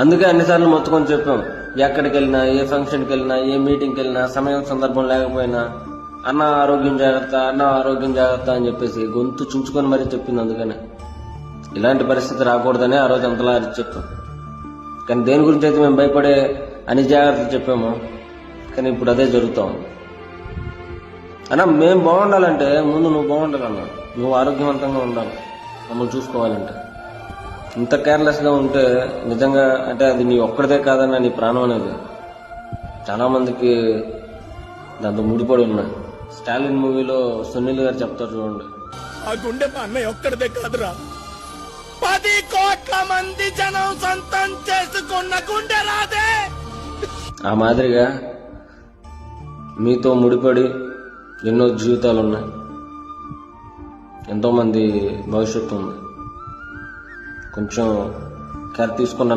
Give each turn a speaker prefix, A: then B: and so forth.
A: అందుకే అన్నిసార్లు మొత్తుకొని చెప్పాం. ఎక్కడికి వెళ్ళినా, ఏ ఫంక్షన్కి వెళ్ళినా, ఏ మీటింగ్కి వెళ్ళినా, సమయం సందర్భం లేకపోయినా అన్న ఆరోగ్యం జాగ్రత్త, అన్న ఆరోగ్యం జాగ్రత్త అని చెప్పేసి గొంతు చుంచుకొని మరీ చెప్పింది. అందుకనే ఇలాంటి పరిస్థితి రాకూడదని ఆ రోజు అంతలా అరిచి చెప్పాం. కానీ దేని గురించి అయితే మేము భయపడే అన్ని జాగ్రత్తలు చెప్పాము, కానీ ఇప్పుడు అదే జరుగుతూ ఉంది. అన్నా మేము బాగుండాలంటే ముందు నువ్వు బాగుండాలన్నా, నువ్వు ఆరోగ్యవంతంగా ఉండాలి. మమ్మల్ని చూసుకోవాలంటే ఇంత కేర్లెస్గా ఉంటే నిజంగా అంటే అది నీ ఒక్కడిదే కాదన్నా, నీ ప్రాణం అనేది చాలా మందికి దాంతో ముడిపడి ఉన్నాయి. స్టాలిన్ మూవీలో సునీల్ గారు చెప్తారు చూడండి,
B: ఆ గుండె మా అన్నయ్య ఒక్కడిదే కాదురా, 10 కోట్ల మంది జనం సొంతం చేసుకున్న గుండె రాదే.
A: ఆ మాదిరిగా మీతో ముడిపడి ఎన్నో జీవితాలు ఉన్నాయి, ఎంతోమంది భవిష్యత్తు ఉంది. కొంచెం కేర్ తీసుకున్న